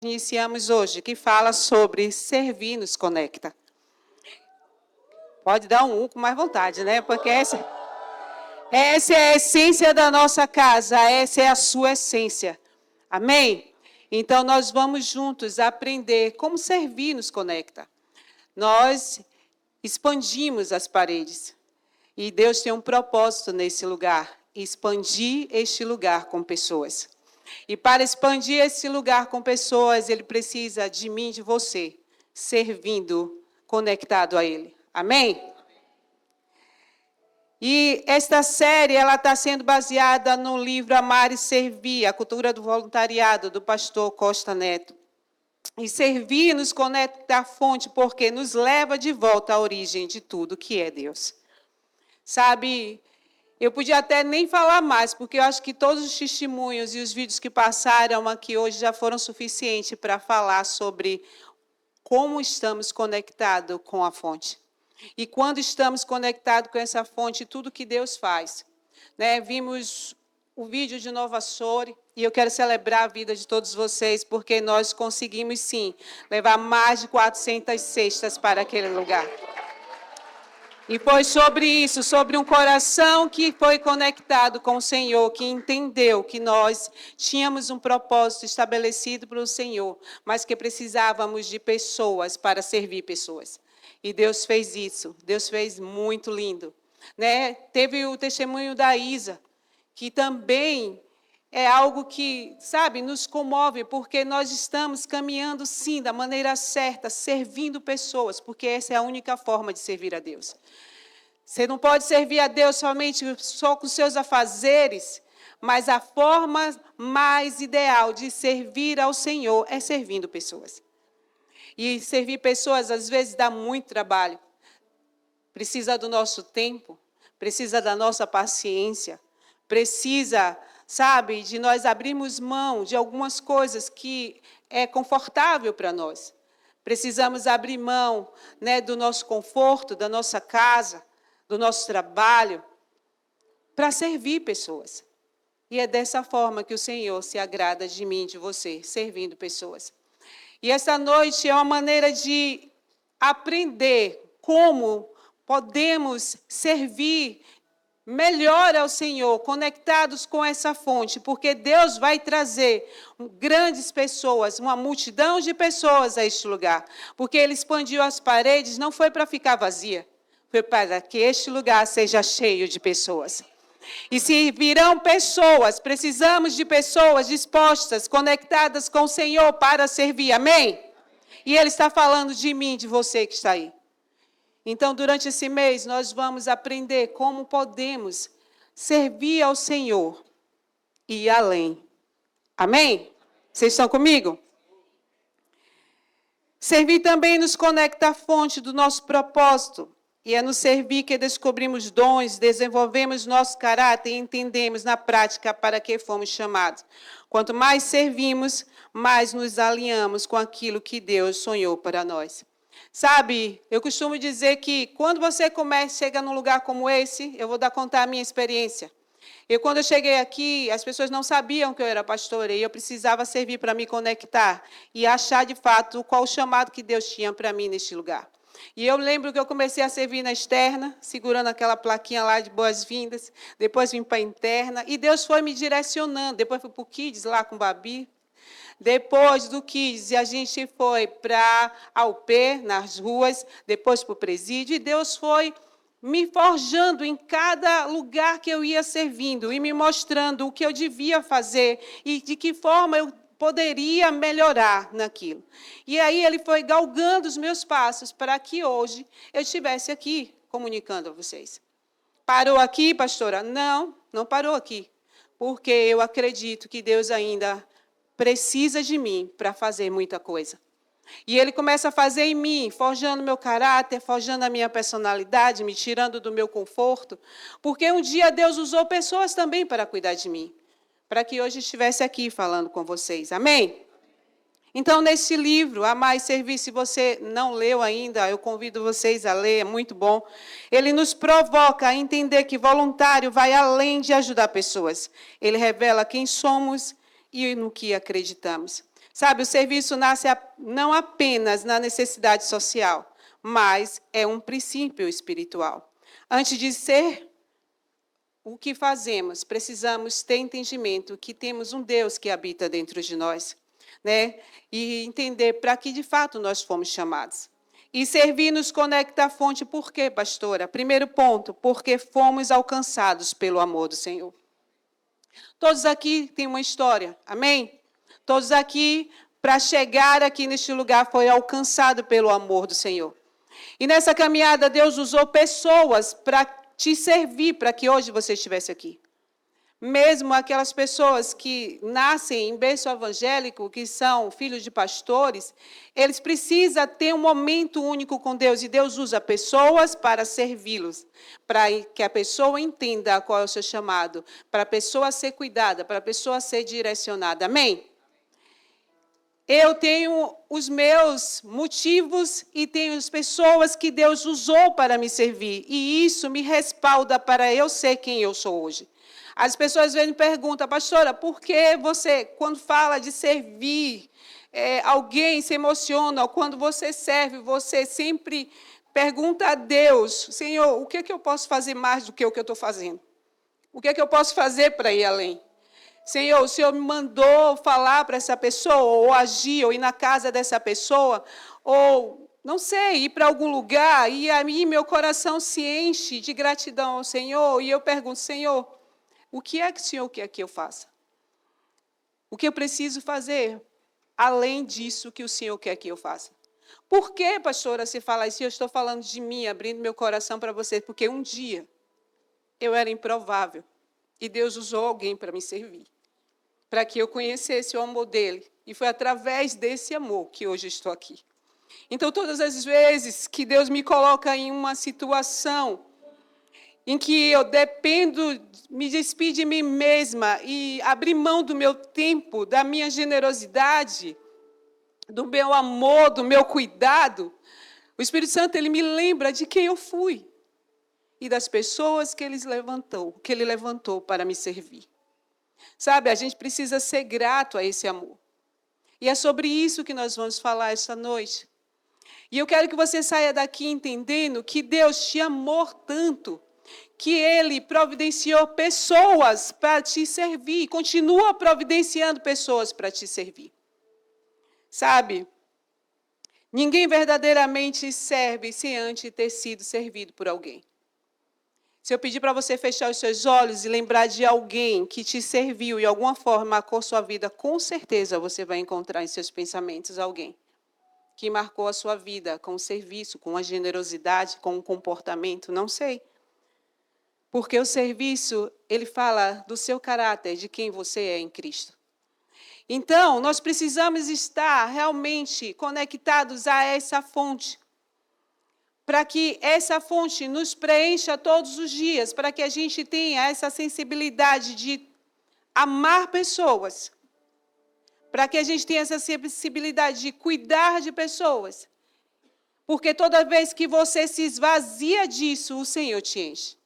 iniciamos hoje, que fala sobre servir nos conecta. Pode dar um com mais vontade, né? Porque essa é a essência da nossa casa, essa é a sua essência. Amém? Então, nós vamos juntos aprender como servir nos conecta. Nós expandimos as paredes. E Deus tem um propósito nesse lugar, expandir este lugar com pessoas. E para expandir esse lugar com pessoas, Ele precisa de mim, de você, servindo, conectado a Ele. Amém? E esta série ela está sendo baseada no livro Amar e Servir, a cultura do voluntariado, do pastor Costa Neto. E servir nos conecta à fonte, porque nos leva de volta à origem de tudo que é Deus. Sabe, eu podia até nem falar mais, porque eu acho que todos os testemunhos e os vídeos que passaram aqui hoje já foram suficientes para falar sobre como estamos conectados com a fonte. E quando estamos conectados com essa fonte, tudo que Deus faz. Né? Vimos o vídeo de Nova Sore, e eu quero celebrar a vida de todos vocês, porque nós conseguimos, sim, levar mais de 400 cestas para aquele lugar. E foi sobre isso, sobre um coração que foi conectado com o Senhor, que entendeu que nós tínhamos um propósito estabelecido para o Senhor, mas que precisávamos de pessoas para servir pessoas. E Deus fez isso, Deus fez muito lindo. Né? Teve o testemunho da Isa, que também é algo que, sabe, nos comove, porque nós estamos caminhando, sim, da maneira certa, servindo pessoas, porque essa é a única forma de servir a Deus. Você não pode servir a Deus somente só com seus afazeres, mas a forma mais ideal de servir ao Senhor é servindo pessoas. E servir pessoas, às vezes, dá muito trabalho. Precisa do nosso tempo, precisa da nossa paciência, precisa, sabe, de nós abrirmos mão de algumas coisas que é confortável para nós. Precisamos abrir mão, né, do nosso conforto, da nossa casa, do nosso trabalho, para servir pessoas. E é dessa forma que o Senhor se agrada de mim, de você, servindo pessoas. E essa noite é uma maneira de aprender como podemos servir melhor ao Senhor, conectados com essa fonte, porque Deus vai trazer grandes pessoas, uma multidão de pessoas a este lugar. Porque Ele expandiu as paredes, não foi para ficar vazia, foi para que este lugar seja cheio de pessoas. E se virão pessoas, precisamos de pessoas dispostas, conectadas com o Senhor para servir. Amém? E Ele está falando de mim, de você que está aí. Então, durante esse mês, nós vamos aprender como podemos servir ao Senhor e ir além. Amém? Vocês estão comigo? Servir também nos conecta à fonte do nosso propósito. E é no servir que descobrimos dons, desenvolvemos nosso caráter e entendemos na prática para que fomos chamados. Quanto mais servimos, mais nos alinhamos com aquilo que Deus sonhou para nós. Sabe, eu costumo dizer que quando você chega num lugar como esse, eu vou contar a minha experiência. Quando eu cheguei aqui, as pessoas não sabiam que eu era pastora e eu precisava servir para me conectar e achar, de fato, qual o chamado que Deus tinha para mim neste lugar. E eu lembro que eu comecei a servir na externa, segurando aquela plaquinha lá de boas-vindas, depois vim para a interna, e Deus foi me direcionando. Depois fui para o Kids, lá com o Babi. Depois do Kids, a gente foi para a UP, nas ruas, depois para o presídio, e Deus foi me forjando em cada lugar que eu ia servindo, e me mostrando o que eu devia fazer, e de que forma eu poderia melhorar naquilo. E aí Ele foi galgando os meus passos para que hoje eu estivesse aqui comunicando a vocês. Parou aqui, pastora? Não, não parou aqui. Porque eu acredito que Deus ainda precisa de mim para fazer muita coisa. E Ele começa a fazer em mim, forjando meu caráter, forjando a minha personalidade, me tirando do meu conforto. Porque um dia Deus usou pessoas também para cuidar de mim, para que hoje estivesse aqui falando com vocês. Amém? Então, nesse livro, Amar e Servir, se você não leu ainda, eu convido vocês a ler, é muito bom. Ele nos provoca a entender que voluntário vai além de ajudar pessoas. Ele revela quem somos e no que acreditamos. Sabe, o serviço nasce não apenas na necessidade social, mas é um princípio espiritual. Antes de ser o que fazemos, precisamos ter entendimento que temos um Deus que habita dentro de nós, né? E entender para que, de fato, nós fomos chamados. E servir nos conecta à fonte, por quê, pastora? Primeiro ponto, porque fomos alcançados pelo amor do Senhor. Todos aqui têm uma história, amém? Todos aqui, para chegar aqui neste lugar, foi alcançado pelo amor do Senhor. E nessa caminhada, Deus usou pessoas para te servir, para que hoje você estivesse aqui. Mesmo aquelas pessoas que nascem em berço evangélico, que são filhos de pastores, eles precisam ter um momento único com Deus, e Deus usa pessoas para servi-los, para que a pessoa entenda qual é o seu chamado, para a pessoa ser cuidada, para a pessoa ser direcionada. Amém? Eu tenho os meus motivos e tenho as pessoas que Deus usou para me servir, e isso me respalda para eu ser quem eu sou hoje. As pessoas vêm e perguntam, pastora, por que você, quando fala de servir, alguém se emociona, ou quando você serve, você sempre pergunta a Deus, Senhor, o que é que eu posso fazer mais do que o que eu estou fazendo? O que é que eu posso fazer para ir além? Senhor, o Senhor me mandou falar para essa pessoa, ou agir, ou ir na casa dessa pessoa, ou, não sei, ir para algum lugar, e a mim meu coração se enche de gratidão ao Senhor, e eu pergunto, Senhor, o que é que o Senhor quer que eu faça? O que eu preciso fazer, além disso que o Senhor quer que eu faça? Por que, pastora, você fala isso? Eu estou falando de mim, abrindo meu coração para você, porque um dia eu era improvável, e Deus usou alguém para me servir, para que eu conhecesse o amor dele. E foi através desse amor que hoje estou aqui. Então, todas as vezes que Deus me coloca em uma situação em que eu dependo, me despedir de mim mesma e abrir mão do meu tempo, da minha generosidade, do meu amor, do meu cuidado, o Espírito Santo ele me lembra de quem eu fui e das pessoas que ele levantou para me servir. Sabe, a gente precisa ser grato a esse amor. E é sobre isso que nós vamos falar esta noite. E eu quero que você saia daqui entendendo que Deus te amou tanto, que Ele providenciou pessoas para te servir, continua providenciando pessoas para te servir. Sabe, ninguém verdadeiramente serve sem antes ter sido servido por alguém. Se eu pedir para você fechar os seus olhos e lembrar de alguém que te serviu e de alguma forma marcou sua vida, com certeza você vai encontrar em seus pensamentos alguém que marcou a sua vida com o serviço, com a generosidade, com o comportamento, não sei. Porque o serviço, ele fala do seu caráter, de quem você é em Cristo. Então, nós precisamos estar realmente conectados a essa fonte, para que essa fonte nos preencha todos os dias, para que a gente tenha essa sensibilidade de amar pessoas, para que a gente tenha essa sensibilidade de cuidar de pessoas, porque toda vez que você se esvazia disso, o Senhor te enche.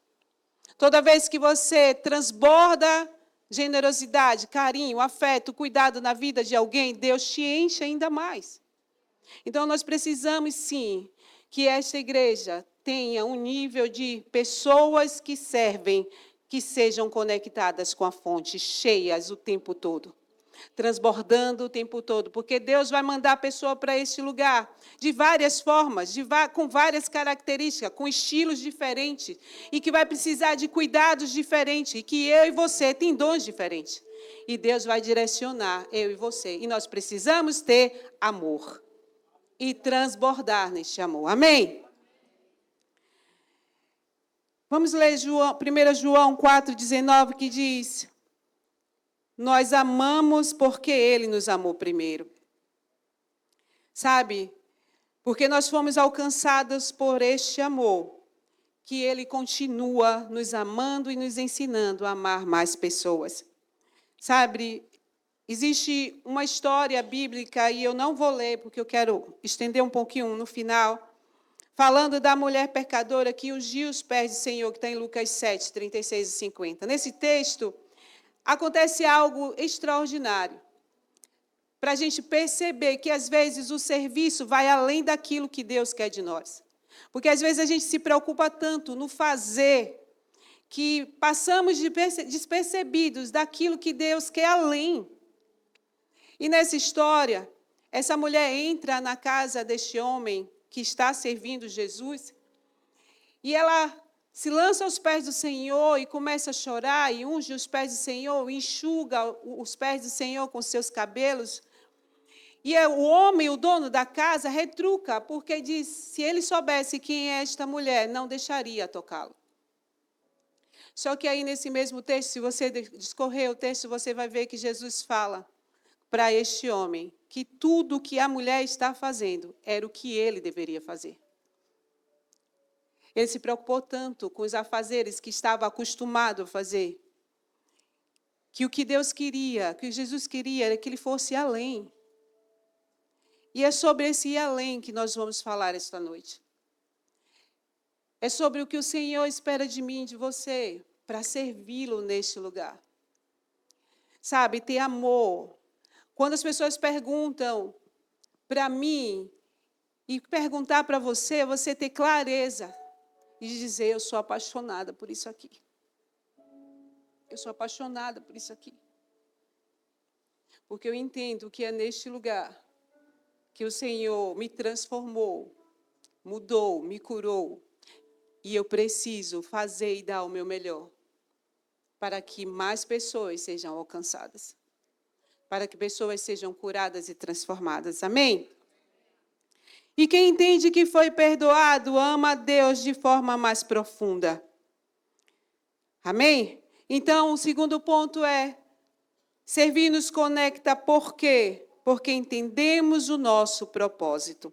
Toda vez que você transborda generosidade, carinho, afeto, cuidado na vida de alguém, Deus te enche ainda mais. Então, nós precisamos, sim, que esta igreja tenha um nível de pessoas que servem, que sejam conectadas com a fonte, cheias o tempo todo, transbordando o tempo todo, porque Deus vai mandar a pessoa para este lugar de várias formas, com várias características, com estilos diferentes, e que vai precisar de cuidados diferentes, e que eu e você tem dons diferentes. E Deus vai direcionar eu e você. E nós precisamos ter amor e transbordar neste amor. Amém? Vamos ler 1 João 4,19, que diz: nós amamos porque Ele nos amou primeiro. Sabe, porque nós fomos alcançados por este amor, que Ele continua nos amando e nos ensinando a amar mais pessoas. Sabe, existe uma história bíblica, e eu não vou ler, porque eu quero estender um pouquinho no final, falando da mulher pecadora que ungiu os pés do Senhor, que está em Lucas 7, 36 e 50. Nesse texto, acontece algo extraordinário. para a gente perceber que, às vezes, o serviço vai além daquilo que Deus quer de nós. Porque, às vezes, a gente se preocupa tanto no fazer, que passamos despercebidos daquilo que Deus quer além. E nessa história, essa mulher entra na casa deste homem que está servindo Jesus, e ela se lança aos pés do Senhor e começa a chorar, e unge os pés do Senhor, enxuga os pés do Senhor com seus cabelos. E o homem, o dono da casa, retruca, porque diz, se ele soubesse quem é esta mulher, não deixaria tocá-lo. Só que aí, nesse mesmo texto, se você discorrer o texto, você vai ver que Jesus fala para este homem que tudo o que a mulher está fazendo era o que ele deveria fazer. Ele se preocupou tanto com os afazeres que estava acostumado a fazer, que o que Deus queria, que Jesus queria, era que ele fosse além. E é sobre esse ir além que nós vamos falar esta noite. É sobre o que o Senhor espera de mim e de você, para servi-lo neste lugar. Sabe, ter amor. Quando as pessoas perguntam para mim e perguntar para você, você ter clareza e dizer, eu sou apaixonada por isso aqui. Eu sou apaixonada por isso aqui. Porque eu entendo que é neste lugar que o Senhor me transformou, mudou, me curou. E eu preciso fazer e dar o meu melhor para que mais pessoas sejam alcançadas. Para que pessoas sejam curadas e transformadas. Amém? E quem entende que foi perdoado, ama a Deus de forma mais profunda. Amém? Então, o segundo ponto é, servir nos conecta por quê? Porque entendemos o nosso propósito.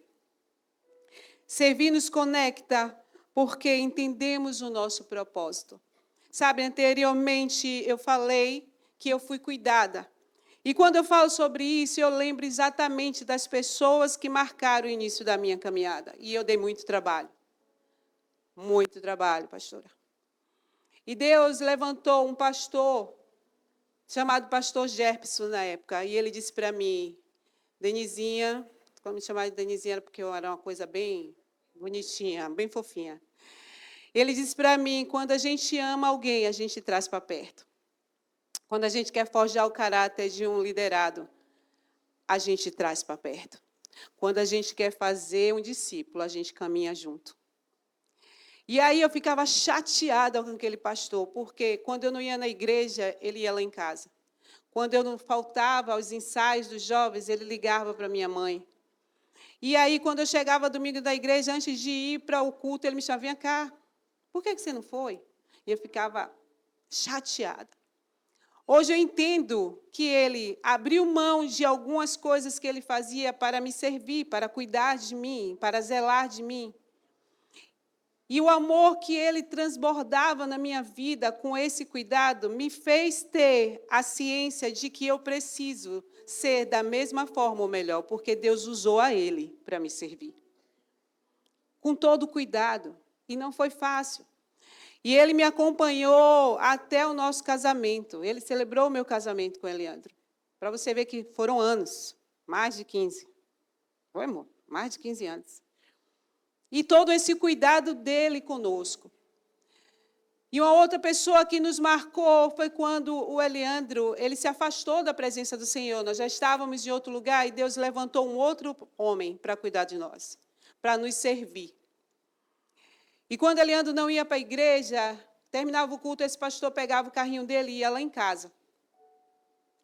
Servir nos conecta porque entendemos o nosso propósito. Sabe, anteriormente eu falei que eu fui cuidada. E quando eu falo sobre isso, eu lembro exatamente das pessoas que marcaram o início da minha caminhada. E eu dei muito trabalho. Muito trabalho, pastora. E Deus levantou um pastor, chamado pastor Gerson na época. E ele disse para mim, Denizinha, quando me chamava de Denizinha era porque eu era uma coisa bem bonitinha, bem fofinha. Ele disse para mim, quando a gente ama alguém, a gente traz para perto. Quando a gente quer forjar o caráter de um liderado, a gente traz para perto. Quando a gente quer fazer um discípulo, a gente caminha junto. E aí eu ficava chateada com aquele pastor, porque quando eu não ia na igreja, ele ia lá em casa. Quando eu não faltava aos ensaios dos jovens, ele ligava para minha mãe. E aí, quando eu chegava domingo da igreja, antes de ir para o culto, ele me chamava, vem cá, por que você não foi? E eu ficava chateada. Hoje eu entendo que ele abriu mão de algumas coisas que ele fazia para me servir, para cuidar de mim, para zelar de mim. E o amor que ele transbordava na minha vida com esse cuidado me fez ter a ciência de que eu preciso ser da mesma forma ou melhor, porque Deus usou a ele para me servir. Com todo cuidado. E não foi fácil. E ele me acompanhou até o nosso casamento. Ele celebrou o meu casamento com o Eliandro. Para você ver que foram anos, mais de 15. Foi, amor? Mais de 15 anos. E todo esse cuidado dele conosco. E uma outra pessoa que nos marcou foi quando o Eliandro, ele se afastou da presença do Senhor. Nós já estávamos em outro lugar e Deus levantou um outro homem para cuidar de nós, para nos servir. E quando Eliandro não ia para a igreja, terminava o culto, esse pastor pegava o carrinho dele e ia lá em casa,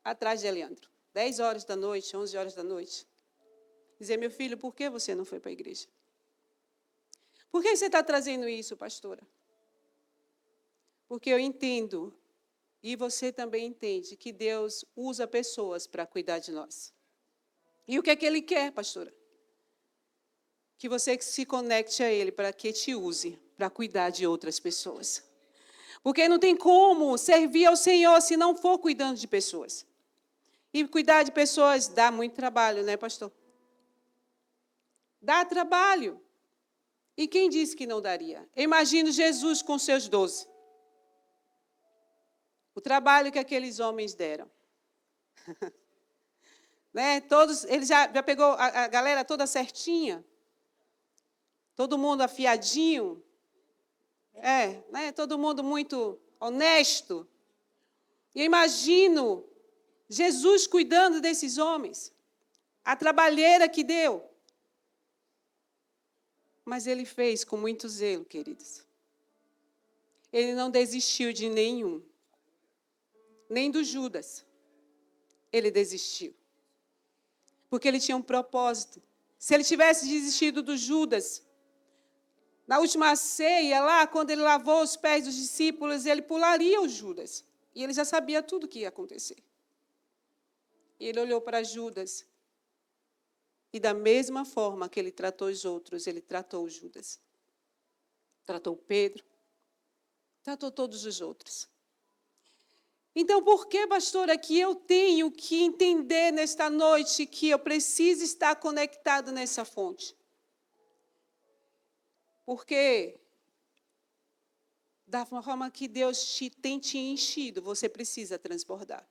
atrás de Eliandro. 10 horas da noite, 11 horas da noite. Dizia, meu filho, por que você não foi para a igreja? Por que você está trazendo isso, pastora? Porque eu entendo, e você também entende, que Deus usa pessoas para cuidar de nós. E o que é que Ele quer, pastora? Que você se conecte a Ele para que te use para cuidar de outras pessoas. Porque não tem como servir ao Senhor se não for cuidando de pessoas. E cuidar de pessoas dá muito trabalho, né, pastor? Dá trabalho. E quem disse que não daria? Eu imagino Jesus com seus 12. O trabalho que aqueles homens deram. né? Todos, ele já pegou a galera toda certinha, todo mundo afiadinho, né? Todo mundo muito honesto. Eu imagino Jesus cuidando desses homens, a trabalheira que deu. Mas ele fez com muito zelo, queridos. Ele não desistiu de nenhum, nem do Judas. Ele desistiu. Porque ele tinha um propósito. Se ele tivesse desistido do Judas, na última ceia, lá, quando ele lavou os pés dos discípulos, ele pularia o Judas. E ele já sabia tudo o que ia acontecer. E ele olhou para Judas. E da mesma forma que ele tratou os outros, ele tratou o Judas. Tratou Pedro. Tratou todos os outros. Então, por que, pastora, que eu tenho que entender nesta noite que eu preciso estar conectado nessa fonte? Porque, da forma que Deus tem te enchido, você precisa transbordar.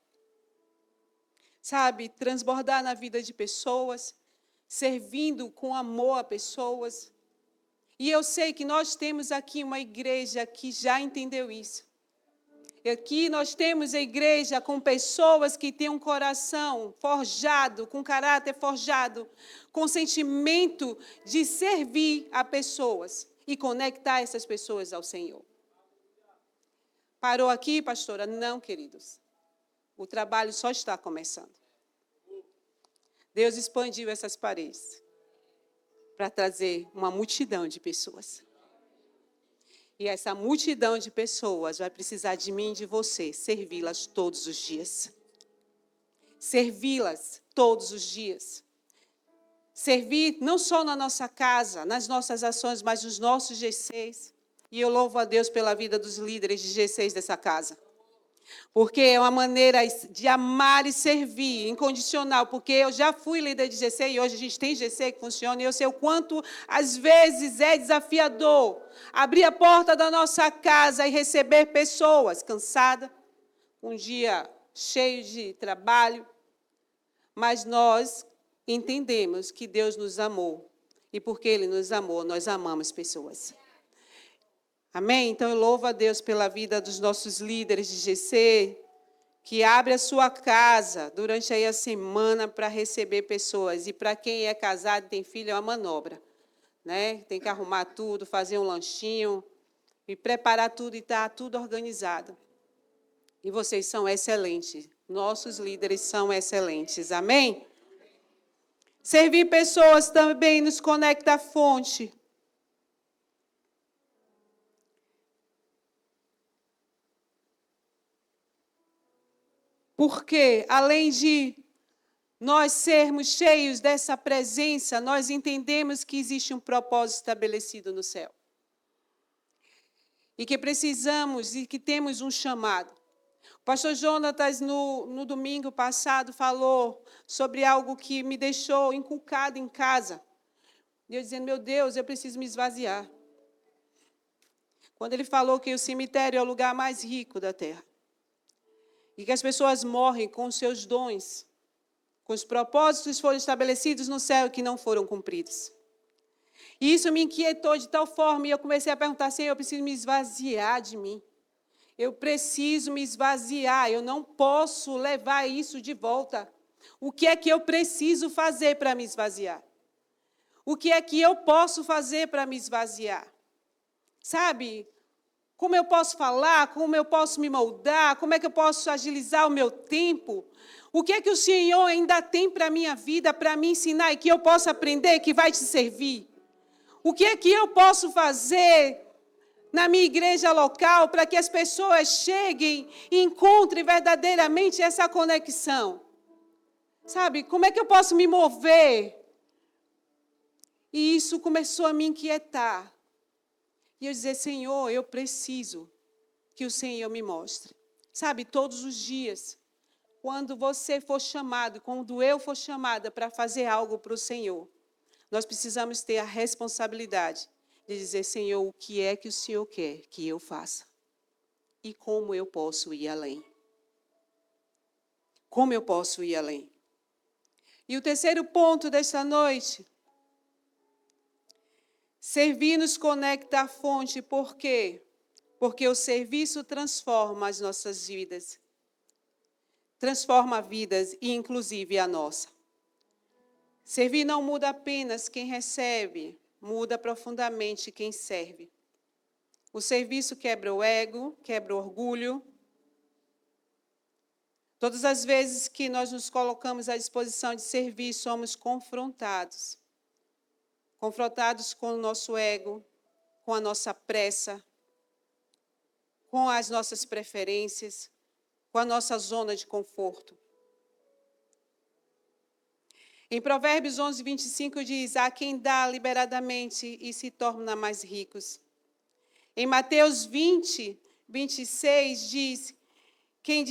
Sabe, transbordar na vida de pessoas, servindo com amor a pessoas. E eu sei que nós temos aqui uma igreja que já entendeu isso. E aqui nós temos a igreja com pessoas que têm um coração forjado, com caráter forjado, com sentimento de servir a pessoas e conectar essas pessoas ao Senhor. Parou aqui, pastora? Não, queridos. O trabalho só está começando. Deus expandiu essas paredes para trazer uma multidão de pessoas. E essa multidão de pessoas vai precisar de mim e de você, servi-las todos os dias. Servi-las todos os dias. Servir não só na nossa casa, nas nossas ações, mas nos nossos G6. E eu louvo a Deus pela vida dos líderes de G6 dessa casa. Porque é uma maneira de amar e servir, incondicional. Porque eu já fui líder de GC e hoje a gente tem GC que funciona. E eu sei o quanto, às vezes, é desafiador abrir a porta da nossa casa e receber pessoas cansadas, um dia cheio de trabalho. Mas nós entendemos que Deus nos amou. E porque Ele nos amou, nós amamos pessoas. Amém? Então, eu louvo a Deus pela vida dos nossos líderes de GC, que abre a sua casa durante aí a semana para receber pessoas. E para quem é casado e tem filho, é uma manobra, né? Tem que arrumar tudo, fazer um lanchinho e preparar tudo e estar tudo organizado. E vocês são excelentes. Nossos líderes são excelentes. Amém? Servir pessoas também nos conecta à fonte. Porque, além de nós sermos cheios dessa presença, nós entendemos que existe um propósito estabelecido no céu. E que precisamos e que temos um chamado. O pastor Jonatas, no domingo passado, falou sobre algo que me deixou inculcado em casa. E eu dizendo, meu Deus, eu preciso me esvaziar. Quando ele falou que o cemitério é o lugar mais rico da terra. E que as pessoas morrem com os seus dons, com os propósitos que foram estabelecidos no céu e que não foram cumpridos. E isso me inquietou de tal forma, e eu comecei a perguntar, Senhor, eu preciso me esvaziar de mim. Eu preciso me esvaziar, eu não posso levar isso de volta. O que é que eu preciso fazer para me esvaziar? O que é que eu posso fazer para me esvaziar? Sabe? Como eu posso falar, como eu posso me moldar, como é que eu posso agilizar o meu tempo? O que é que o Senhor ainda tem para a minha vida, para me ensinar e que eu posso aprender, que vai te servir? O que é que eu posso fazer na minha igreja local para que as pessoas cheguem e encontrem verdadeiramente essa conexão? Sabe, como é que eu posso me mover? E isso começou a me inquietar. E eu dizer, Senhor, eu preciso que o Senhor me mostre. Sabe, todos os dias, quando você for chamado, quando eu for chamada para fazer algo para o Senhor, nós precisamos ter a responsabilidade de dizer, Senhor, o que é que o Senhor quer que eu faça? E como eu posso ir além? Como eu posso ir além? E o terceiro ponto desta noite, servir nos conecta à fonte, por quê? Porque o serviço transforma as nossas vidas. Transforma vidas e inclusive a nossa. Servir não muda apenas quem recebe, muda profundamente quem serve. O serviço quebra o ego, quebra o orgulho. Todas as vezes que nós nos colocamos à disposição de servir, somos confrontados. Confrontados com o nosso ego, com a nossa pressa, com as nossas preferências, com a nossa zona de conforto. Em Provérbios 11, 25 diz, há quem dá liberadamente e se torna mais ricos. Em Mateus 20, 26 diz, quem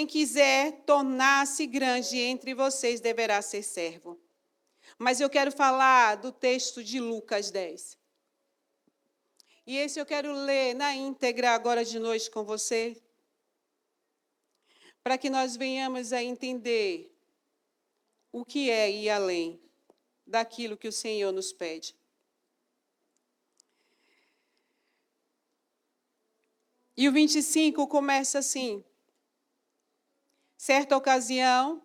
quiser tornar-se grande entre vocês deverá ser servo. Mas eu quero falar do texto de Lucas 10. E esse eu quero ler na íntegra agora de noite com você, para que nós venhamos a entender o que é ir além daquilo que o Senhor nos pede. E o 25 começa assim. Certa ocasião,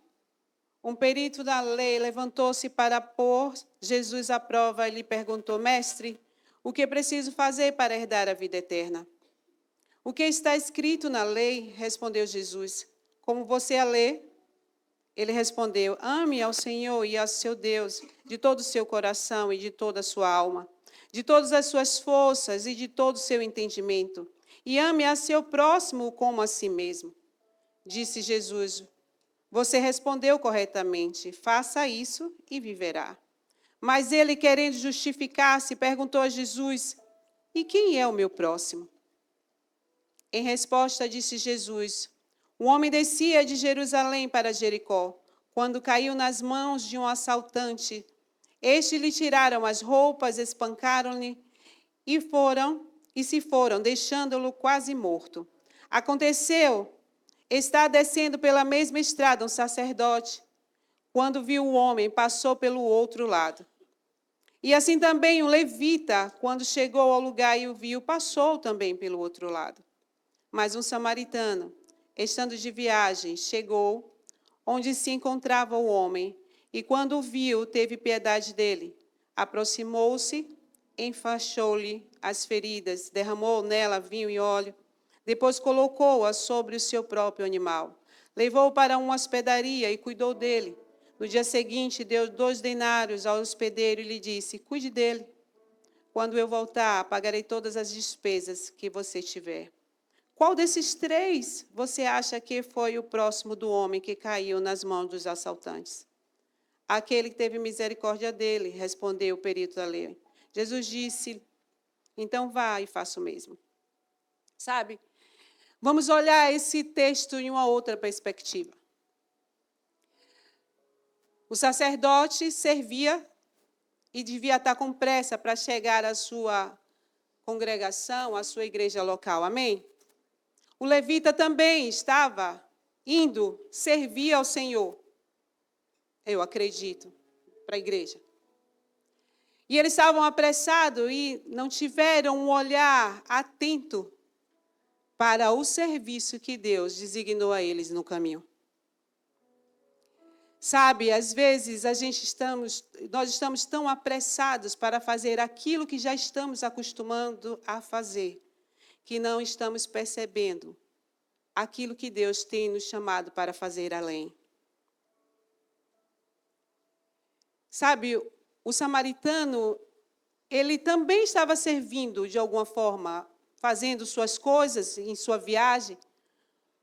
um perito da lei levantou-se para pôr Jesus à prova e lhe perguntou, mestre, o que preciso fazer para herdar a vida eterna? O que está escrito na lei? Respondeu Jesus. Como você a lê? Ele respondeu, ame ao Senhor e ao seu Deus de todo o seu coração e de toda a sua alma, de todas as suas forças e de todo o seu entendimento, e ame a seu próximo como a si mesmo. Disse Jesus, você respondeu corretamente, faça isso e viverá. Mas ele, querendo justificar-se, perguntou a Jesus, e quem é o meu próximo? Em resposta, disse Jesus, um homem descia de Jerusalém para Jericó, quando caiu nas mãos de um assaltante. Estes lhe tiraram as roupas, espancaram-lhe e se foram, deixando-o quase morto. Aconteceu, está descendo pela mesma estrada um sacerdote, quando viu o homem, passou pelo outro lado. E assim também um levita, quando chegou ao lugar e o viu, passou também pelo outro lado. Mas um samaritano, estando de viagem, chegou onde se encontrava o homem, e quando o viu, teve piedade dele. Aproximou-se, enfaixou-lhe as feridas, derramou nela vinho e óleo, depois colocou-a sobre o seu próprio animal. Levou-o para uma hospedaria e cuidou dele. No dia seguinte, deu 2 denários ao hospedeiro e lhe disse, cuide dele. Quando eu voltar, pagarei todas as despesas que você tiver. Qual desses 3 você acha que foi o próximo do homem que caiu nas mãos dos assaltantes? Aquele que teve misericórdia dele, respondeu o perito da lei. Jesus disse, então vá e faça o mesmo. Sabe, vamos olhar esse texto em uma outra perspectiva. O sacerdote servia e devia estar com pressa para chegar à sua congregação, à sua igreja local. Amém? O levita também estava indo servir ao Senhor, eu acredito, para a igreja. E eles estavam apressados e não tiveram um olhar atento para o serviço que Deus designou a eles no caminho. Sabe, às vezes nós estamos tão apressados para fazer aquilo que já estamos acostumando a fazer, que não estamos percebendo aquilo que Deus tem nos chamado para fazer além. Sabe, o samaritano, ele também estava servindo de alguma forma, fazendo suas coisas em sua viagem,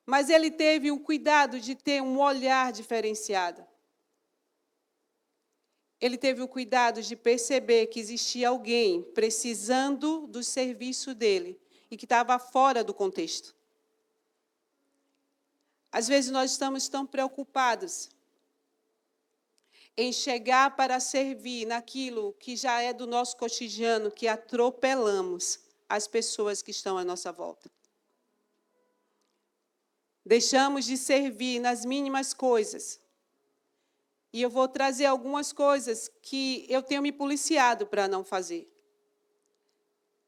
mas ele teve o cuidado de ter um olhar diferenciado. Ele teve o cuidado de perceber que existia alguém precisando do serviço dele e que estava fora do contexto. Às vezes nós estamos tão preocupados em chegar para servir naquilo que já é do nosso cotidiano, que atropelamos as pessoas que estão à nossa volta. Deixamos de servir nas mínimas coisas E eu vou trazer algumas coisas que eu tenho me policiado para não fazer.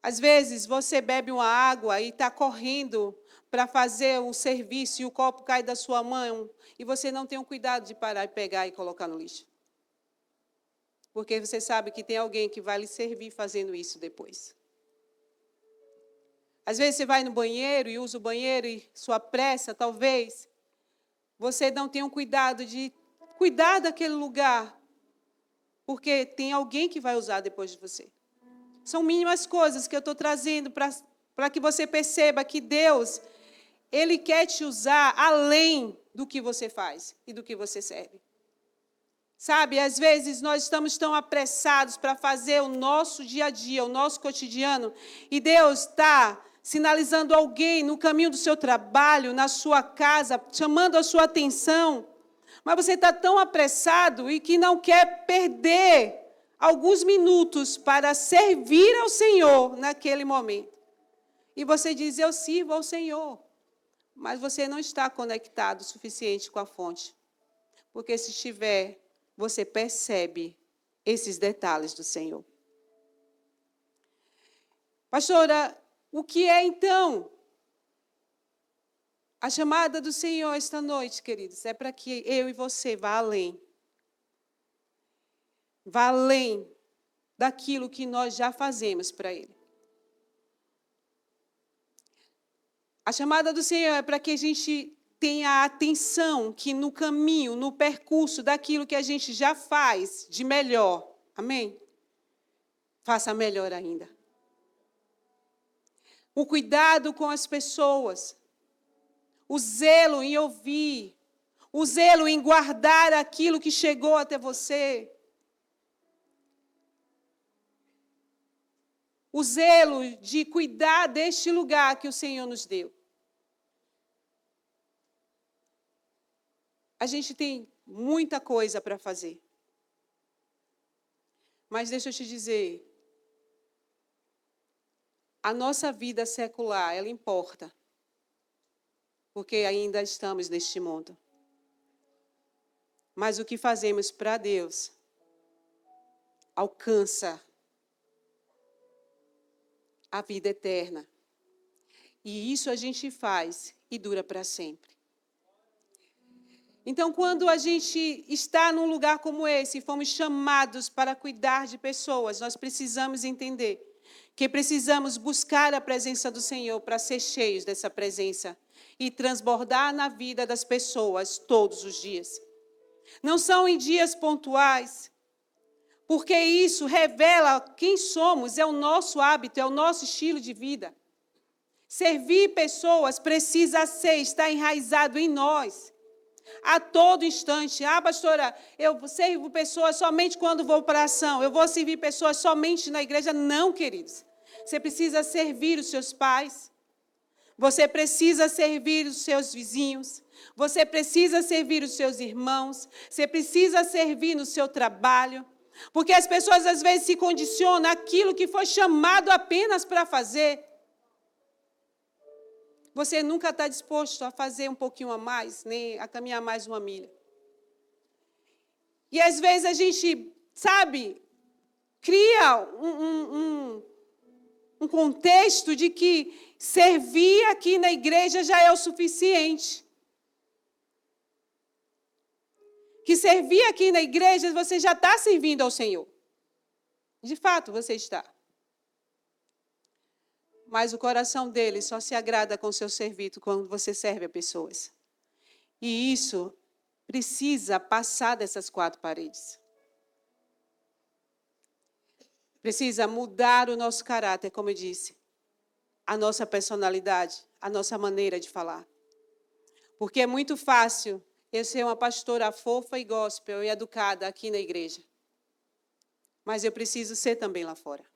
Às vezes, você bebe uma água e está correndo para fazer um serviço e o copo cai da sua mão e você não tem o cuidado de parar e pegar e colocar no lixo. Porque você sabe que tem alguém que vai lhe servir fazendo isso depois. Às vezes, você vai no banheiro e usa o banheiro e sua pressa, talvez, você não tenha um cuidado de cuidar daquele lugar, porque tem alguém que vai usar depois de você. São mínimas coisas que eu estou trazendo para que você perceba que Deus, Ele quer te usar além do que você faz e do que você serve. Sabe, às vezes nós estamos tão apressados para fazer o nosso dia a dia, o nosso cotidiano, e Deus está sinalizando alguém no caminho do seu trabalho, na sua casa, chamando a sua atenção, mas você está tão apressado e que não quer perder alguns minutos para servir ao Senhor naquele momento. E você diz, eu sirvo ao Senhor, mas você não está conectado o suficiente com a fonte. Porque se estiver, você percebe esses detalhes do Senhor. Pastora, o que é então a chamada do Senhor esta noite, queridos? É para que eu e você vá além. Vá além daquilo que nós já fazemos para Ele. A chamada do Senhor é para que a gente tenha a atenção que no caminho, no percurso daquilo que a gente já faz de melhor, amém? Faça melhor ainda. O cuidado com as pessoas, o zelo em ouvir, o zelo em guardar aquilo que chegou até você, o zelo de cuidar deste lugar que o Senhor nos deu. A gente tem muita coisa para fazer. Mas deixa eu te dizer, a nossa vida secular, ela importa. Porque ainda estamos neste mundo. Mas o que fazemos para Deus alcança a vida eterna. E isso a gente faz e dura para sempre. Então, quando a gente está num lugar como esse e fomos chamados para cuidar de pessoas, nós precisamos entender que precisamos buscar a presença do Senhor para ser cheios dessa presença e transbordar na vida das pessoas todos os dias. Não são em dias pontuais, porque isso revela quem somos, é o nosso hábito, é o nosso estilo de vida. Servir pessoas precisa estar enraizado em nós. A todo instante. Ah, pastora, eu sirvo pessoas somente quando vou para a ação. Eu vou servir pessoas somente na igreja. Não, queridos. Você precisa servir os seus pais. Você precisa servir os seus vizinhos. Você precisa servir os seus irmãos. Você precisa servir no seu trabalho. Porque as pessoas, às vezes, se condicionam àquilo que foi chamado apenas para fazer. Você nunca está disposto a fazer um pouquinho a mais, nem a caminhar mais uma milha. E às vezes a gente, sabe, cria um contexto de que servir aqui na igreja já é o suficiente. Que servir aqui na igreja você já está servindo ao Senhor. De fato, você está. Mas o coração dele só se agrada com o seu serviço quando você serve a pessoas. E isso precisa passar dessas 4 paredes. Precisa mudar o nosso caráter, como eu disse. A nossa personalidade, a nossa maneira de falar. Porque é muito fácil eu ser uma pastora fofa e gospel e educada aqui na igreja. Mas eu preciso ser também lá fora.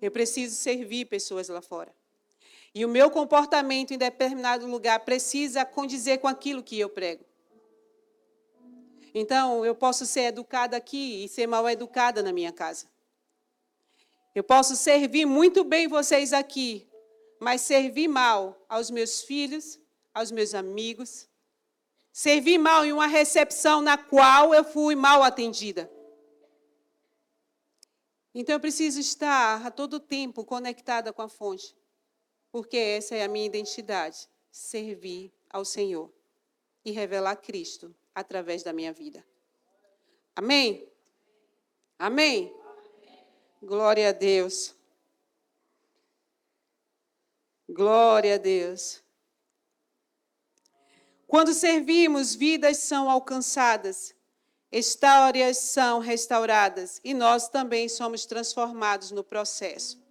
Eu preciso servir pessoas lá fora. E o meu comportamento em determinado lugar precisa condizer com aquilo que eu prego. Então, eu posso ser educada aqui e ser mal educada na minha casa. Eu posso servir muito bem vocês aqui, mas servir mal aos meus filhos, aos meus amigos, Servi mal em uma recepção na qual eu fui mal atendida. Então, eu preciso estar a todo tempo conectada com a fonte, porque essa é a minha identidade, servir ao Senhor e revelar Cristo através da minha vida. Amém? Amém? Glória a Deus. Glória a Deus. Quando servimos, vidas são alcançadas, histórias são restauradas e nós também somos transformados no processo.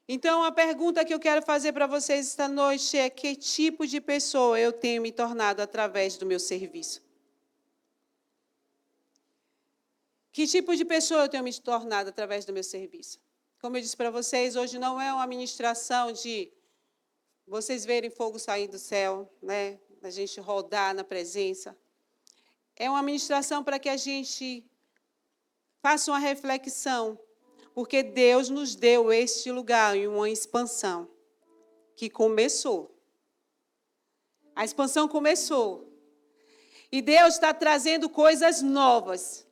Então, a pergunta que eu quero fazer para vocês esta noite é: que tipo de pessoa eu tenho me tornado através do meu serviço? Que tipo de pessoa eu tenho me tornado através do meu serviço? Como eu disse para vocês, hoje não é uma ministração de vocês verem fogo sair do céu, né? A gente rodar na presença. É uma ministração para que a gente faça uma reflexão, porque Deus nos deu este lugar em uma expansão que começou. A expansão começou. E Deus está trazendo coisas novas.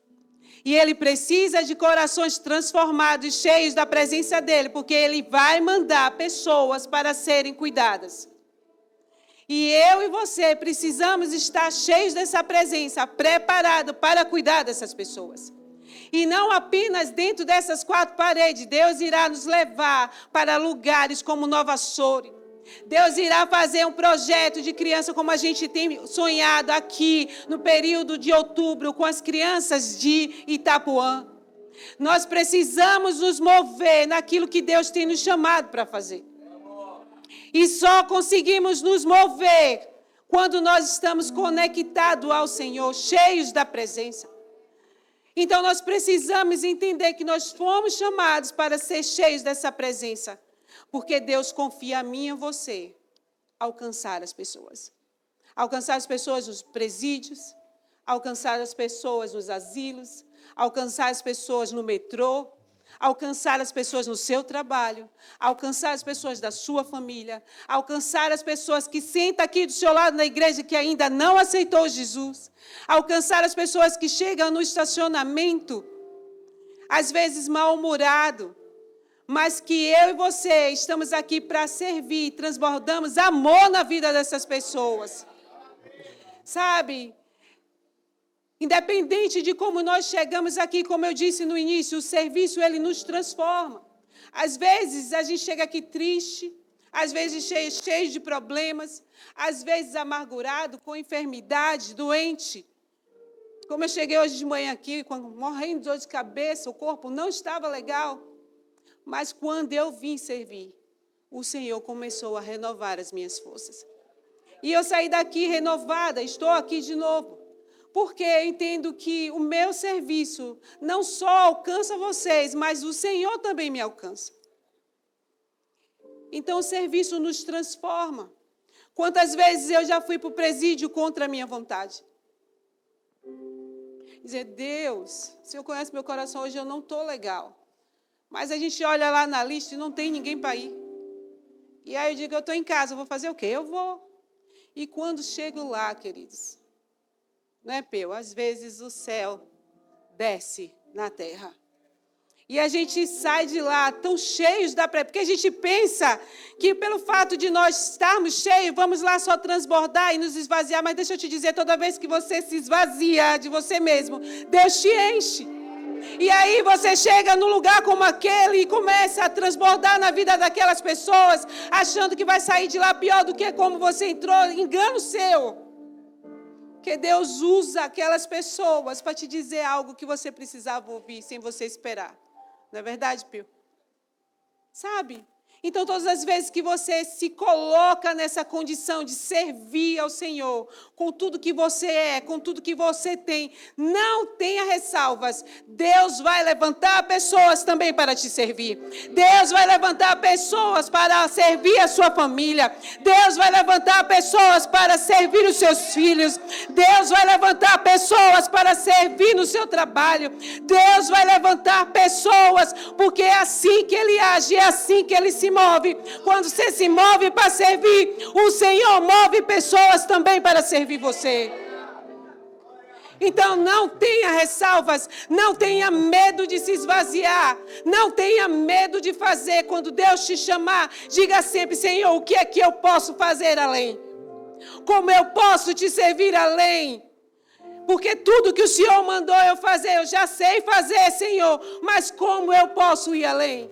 E Ele precisa de corações transformados, cheios da presença dEle, porque Ele vai mandar pessoas para serem cuidadas. E eu e você precisamos estar cheios dessa presença, preparados para cuidar dessas pessoas. E não apenas dentro dessas 4 paredes. Deus irá nos levar para lugares como Nova Açores. Deus irá fazer um projeto de criança como a gente tem sonhado aqui no período de outubro com as crianças de Itapuã. Nós precisamos nos mover naquilo que Deus tem nos chamado para fazer. E só conseguimos nos mover quando nós estamos conectados ao Senhor, cheios da presença. Então nós precisamos entender que nós fomos chamados para ser cheios dessa presença. Porque Deus confia a mim e a você alcançar as pessoas. Alcançar as pessoas nos presídios, alcançar as pessoas nos asilos, alcançar as pessoas no metrô, alcançar as pessoas no seu trabalho, alcançar as pessoas da sua família, alcançar as pessoas que sentam aqui do seu lado na igreja que ainda não aceitou Jesus, alcançar as pessoas que chegam no estacionamento, às vezes mal-humorado, mas que eu e você estamos aqui para servir e transbordamos amor na vida dessas pessoas. Sabe? Independente de como nós chegamos aqui, como eu disse no início, o serviço, ele nos transforma. Às vezes, a gente chega aqui triste, às vezes cheio de problemas, às vezes amargurado, com enfermidade, doente. Como eu cheguei hoje de manhã aqui, morrendo de dor de cabeça, o corpo não estava legal. Mas quando eu vim servir, o Senhor começou a renovar as minhas forças. E eu saí daqui renovada, estou aqui de novo. Porque eu entendo que o meu serviço não só alcança vocês, mas o Senhor também me alcança. Então o serviço nos transforma. Quantas vezes eu já fui para o presídio contra a minha vontade? Dizer: Deus, o Senhor conhece meu coração, hoje eu não estou legal. Mas a gente olha lá na lista e não tem ninguém para ir. E aí eu digo: eu estou em casa, eu vou fazer o quê? Eu vou. E quando chego lá, queridos, não é, Peu? Às vezes o céu desce na terra. E a gente sai de lá tão cheios da presença, porque a gente pensa que pelo fato de nós estarmos cheios, vamos lá só transbordar e nos esvaziar. Mas deixa eu te dizer, toda vez que você se esvazia de você mesmo, Deus te enche. E aí você chega num lugar como aquele e começa a transbordar na vida daquelas pessoas, achando que vai sair de lá pior do que como você entrou. Engano seu. Que Deus usa aquelas pessoas para te dizer algo que você precisava ouvir sem você esperar. Não é verdade, Pio? Sabe? Então, todas as vezes que você se coloca nessa condição de servir ao Senhor, com tudo que você é, com tudo que você tem, não tenha ressalvas. Deus vai levantar pessoas também para te servir. Deus vai levantar pessoas para servir a sua família. Deus vai levantar pessoas para servir os seus filhos. Deus vai levantar pessoas para servir no seu trabalho. Deus vai levantar pessoas, porque é assim que Ele age, é assim que Ele se move. Quando você se move para servir, o Senhor move pessoas também para servir você. Então não tenha ressalvas, não tenha medo de se esvaziar, não tenha medo de fazer. Quando Deus te chamar, diga sempre: Senhor, o que é que eu posso fazer além? Como eu posso te servir além? Porque tudo que o Senhor mandou eu fazer, eu já sei fazer, Senhor, mas como eu posso ir além?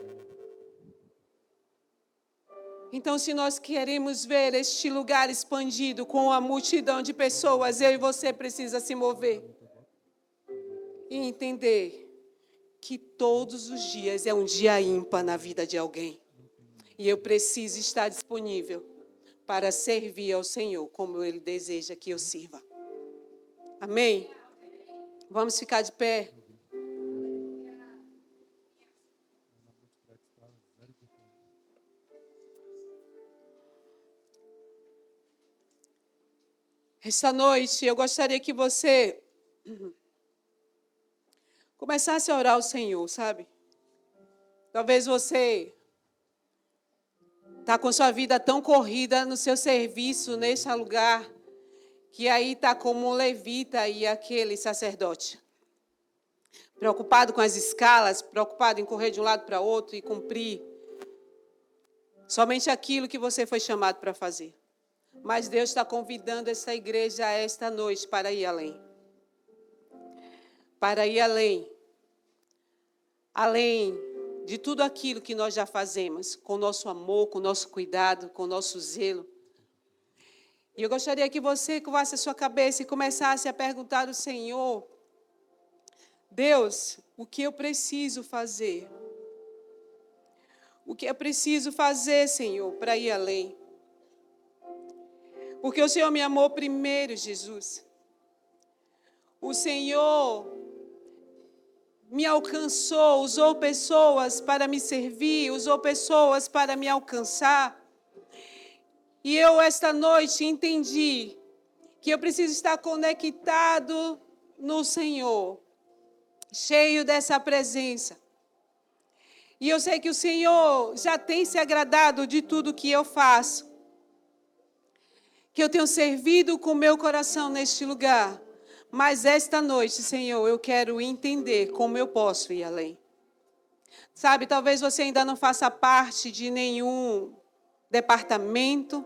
Então, se nós queremos ver este lugar expandido com a multidão de pessoas, eu e você precisa se mover e entender que todos os dias é um dia ímpar na vida de alguém. E eu preciso estar disponível para servir ao Senhor como Ele deseja que eu sirva. Amém? Vamos ficar de pé. Esta noite, eu gostaria que você começasse a orar ao Senhor, sabe? Talvez você está com sua vida tão corrida no seu serviço, nesse lugar, que aí está como um levita e aquele sacerdote. Preocupado com as escalas, preocupado em correr de um lado para outro e cumprir somente aquilo que você foi chamado para fazer. Mas Deus está convidando essa igreja esta noite para ir além. Para ir além. Além de tudo aquilo que nós já fazemos, com o nosso amor, com o nosso cuidado, com o nosso zelo. E eu gostaria que você curvasse a sua cabeça e começasse a perguntar ao Senhor: Deus, o que eu preciso fazer? O que é preciso fazer, Senhor, para ir além? Porque o Senhor me amou primeiro, Jesus. O Senhor me alcançou, usou pessoas para me servir, usou pessoas para me alcançar. E eu, esta noite, entendi que eu preciso estar conectado no Senhor, cheio dessa presença. E eu sei que o Senhor já tem se agradado de tudo que eu faço. Que eu tenho servido com o meu coração neste lugar. Mas esta noite, Senhor, eu quero entender como eu posso ir além. Sabe, talvez você ainda não faça parte de nenhum departamento.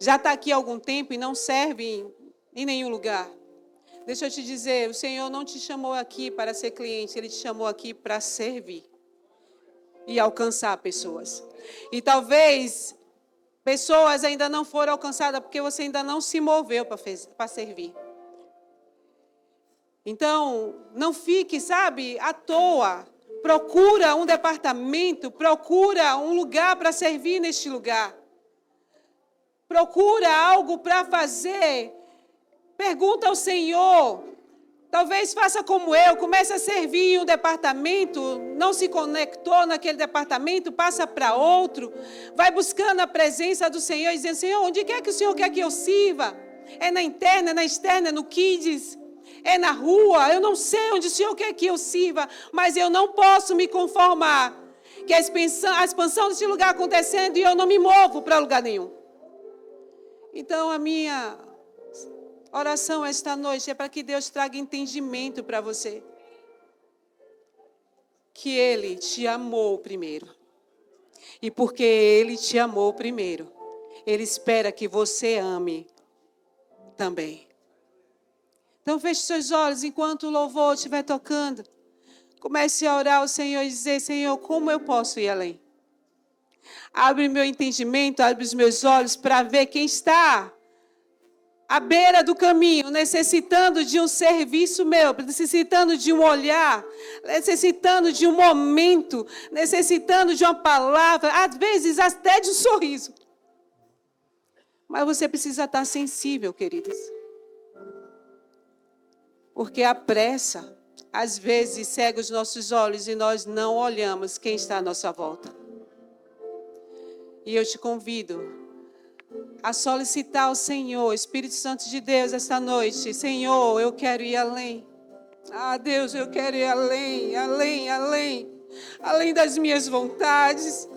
Já está aqui há algum tempo e não serve em nenhum lugar. Deixa eu te dizer, o Senhor não te chamou aqui para ser cliente, Ele te chamou aqui para servir e alcançar pessoas. E talvez pessoas ainda não foram alcançadas porque você ainda não se moveu para servir. Então, não fique, sabe, à toa. Procura um departamento, procura um lugar para servir neste lugar. Procura algo para fazer. Pergunta ao Senhor. Talvez faça como eu, comece a servir em um departamento, não se conectou naquele departamento, passa para outro, vai buscando a presença do Senhor e dizendo: Senhor, onde quer que o Senhor quer que eu sirva? É na interna, é na externa, é no kids, é na rua, eu não sei onde o Senhor quer que eu sirva, mas eu não posso me conformar que a expansão desse lugar acontecendo e eu não me movo para lugar nenhum. Então a minha oração esta noite é para que Deus traga entendimento para você. Que Ele te amou primeiro. E porque Ele te amou primeiro, Ele espera que você ame também. Então feche seus olhos enquanto o louvor estiver tocando. Comece a orar ao Senhor e dizer: Senhor, como eu posso ir além? Abre meu entendimento, abre os meus olhos para ver quem está à beira do caminho, necessitando de um serviço meu, necessitando de um olhar, necessitando de um momento, necessitando de uma palavra, às vezes até de um sorriso. Mas você precisa estar sensível, queridos. Porque a pressa, às vezes, cega os nossos olhos e nós não olhamos quem está à nossa volta. E eu te convido a solicitar ao Senhor, Espírito Santo de Deus, esta noite: Senhor, eu quero ir além. Ah, Deus, eu quero ir além, além, além. Além das minhas vontades,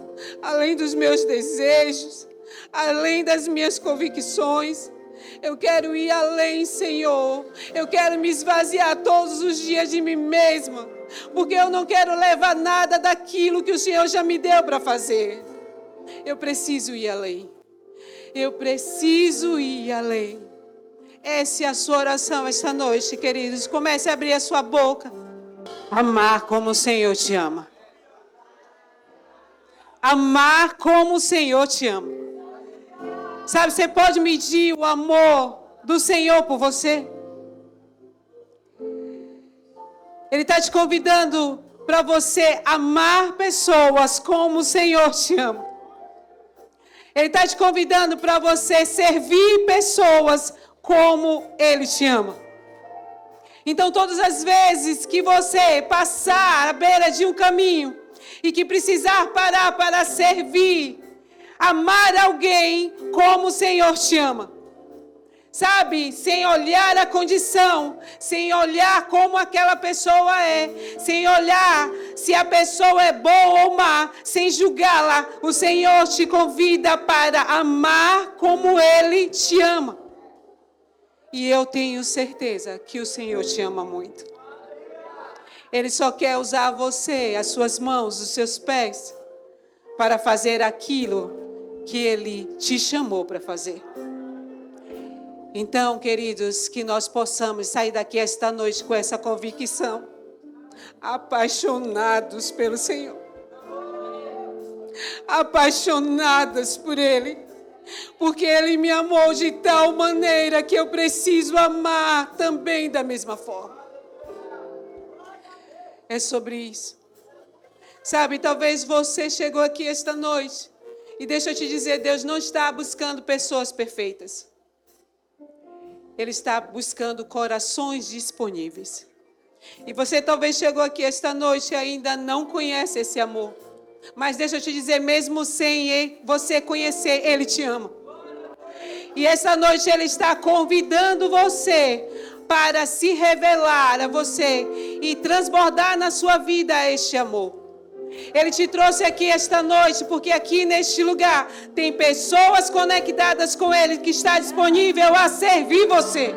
além dos meus desejos, além das minhas convicções. Eu quero ir além, Senhor. Eu quero me esvaziar todos os dias de mim mesma, porque eu não quero levar nada daquilo que o Senhor já me deu para fazer. Eu preciso ir além. Eu preciso ir além. Essa é a sua oração esta noite, queridos. Comece a abrir a sua boca. Amar como o Senhor te ama. Amar como o Senhor te ama. Sabe, você pode medir o amor do Senhor por você? Ele está te convidando para você amar pessoas como o Senhor te ama. Ele está te convidando para você servir pessoas como Ele te ama. Então, todas as vezes que você passar à beira de um caminho e que precisar parar para servir, amar alguém como o Senhor te ama. Sabe, sem olhar a condição, sem olhar como aquela pessoa é, sem olhar se a pessoa é boa ou má, sem julgá-la, o Senhor te convida para amar como Ele te ama. E eu tenho certeza que o Senhor te ama muito. Ele só quer usar você, as suas mãos, os seus pés, para fazer aquilo que Ele te chamou para fazer. Então, queridos, que nós possamos sair daqui esta noite com essa convicção, apaixonados pelo Senhor, apaixonadas por Ele, porque Ele me amou de tal maneira que eu preciso amar também da mesma forma. É sobre isso. Sabe, talvez você chegou aqui esta noite e deixa eu te dizer, Deus não está buscando pessoas perfeitas. Ele está buscando corações disponíveis. E você talvez chegou aqui esta noite e ainda não conhece esse amor. Mas deixa eu te dizer, mesmo sem você conhecer, Ele te ama. E essa noite Ele está convidando você para se revelar a você e transbordar na sua vida este amor. Ele te trouxe aqui esta noite porque aqui neste lugar tem pessoas conectadas com Ele que está disponível a servir você.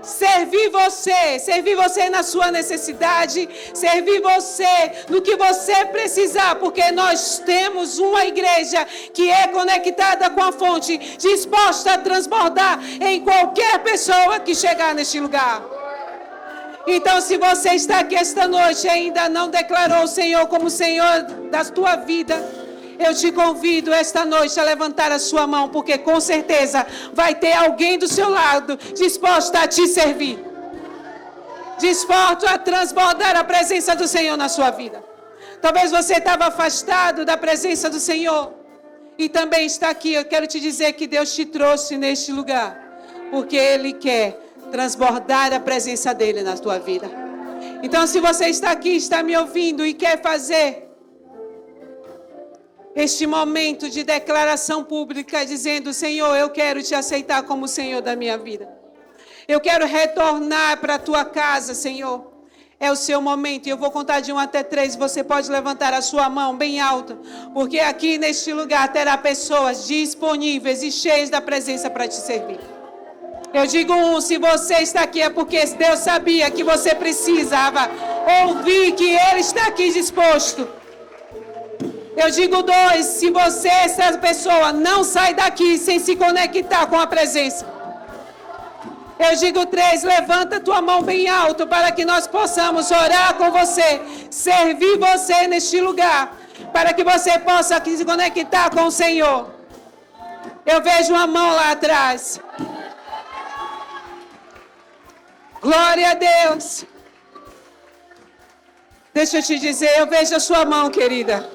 Servir você na sua necessidade, servir você no que você precisar, porque nós temos uma igreja que é conectada com a fonte, disposta a transbordar em qualquer pessoa que chegar neste lugar. Então, se você está aqui esta noite e ainda não declarou o Senhor como Senhor da tua vida, eu te convido esta noite a levantar a sua mão, porque com certeza vai ter alguém do seu lado disposto a te servir, disposto a transbordar a presença do Senhor na sua vida. Talvez você estava afastado da presença do Senhor e também está aqui. Eu quero te dizer que Deus te trouxe neste lugar, porque Ele quer transbordar a presença dEle na tua vida. Então, se você está aqui, está me ouvindo e quer fazer este momento de declaração pública, dizendo, Senhor, eu quero te aceitar como Senhor da minha vida. Eu quero retornar para a tua casa, Senhor. É o seu momento. E eu vou contar de 1 até 3. Você pode levantar a sua mão bem alta, porque aqui neste lugar terá pessoas disponíveis e cheias da presença para te servir. Eu digo 1, se você está aqui é porque Deus sabia que você precisava ouvir que Ele está aqui disposto. Eu digo 2, se você, essa pessoa, não sai daqui sem se conectar com a presença. Eu digo 3, levanta tua mão bem alto para que nós possamos orar com você, servir você neste lugar, para que você possa se conectar com o Senhor. Eu vejo uma mão lá atrás. Glória a Deus. Deixa eu te dizer, eu vejo a sua mão, querida.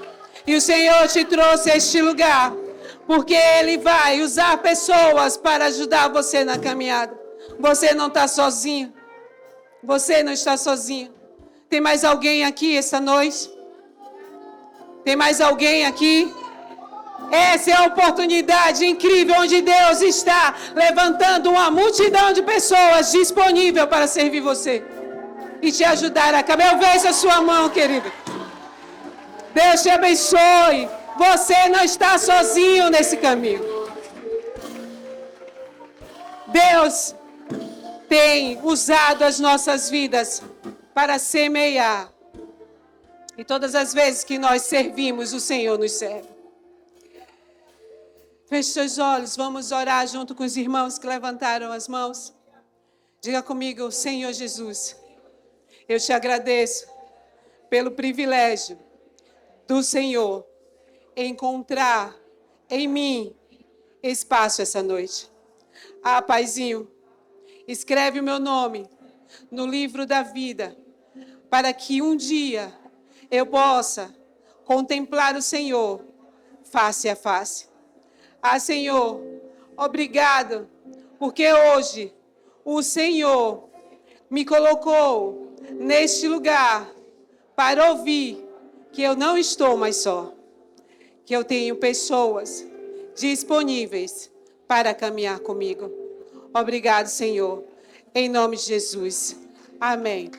E o Senhor te trouxe a este lugar, porque Ele vai usar pessoas para ajudar você na caminhada. Você não está sozinho. Você não está sozinho. Tem mais alguém aqui essa noite? Tem mais alguém aqui? Essa é a oportunidade incrível onde Deus está levantando uma multidão de pessoas disponível para servir você e te ajudar a caminhar. Eu vejo a sua mão, querido. Deus te abençoe. Você não está sozinho nesse caminho. Deus tem usado as nossas vidas para semear. E todas as vezes que nós servimos, o Senhor nos serve. Feche seus olhos, vamos orar junto com os irmãos que levantaram as mãos. Diga comigo, Senhor Jesus, eu te agradeço pelo privilégio do Senhor encontrar em mim espaço essa noite. Ah, Paizinho, escreve o meu nome no livro da vida, para que um dia eu possa contemplar o Senhor face a face. Ah, Senhor, obrigado, porque hoje o Senhor me colocou neste lugar para ouvir que eu não estou mais só, que eu tenho pessoas disponíveis para caminhar comigo. Obrigado, Senhor, em nome de Jesus. Amém.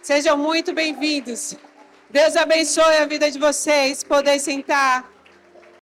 Sejam muito bem-vindos. Deus abençoe a vida de vocês. Podem sentar.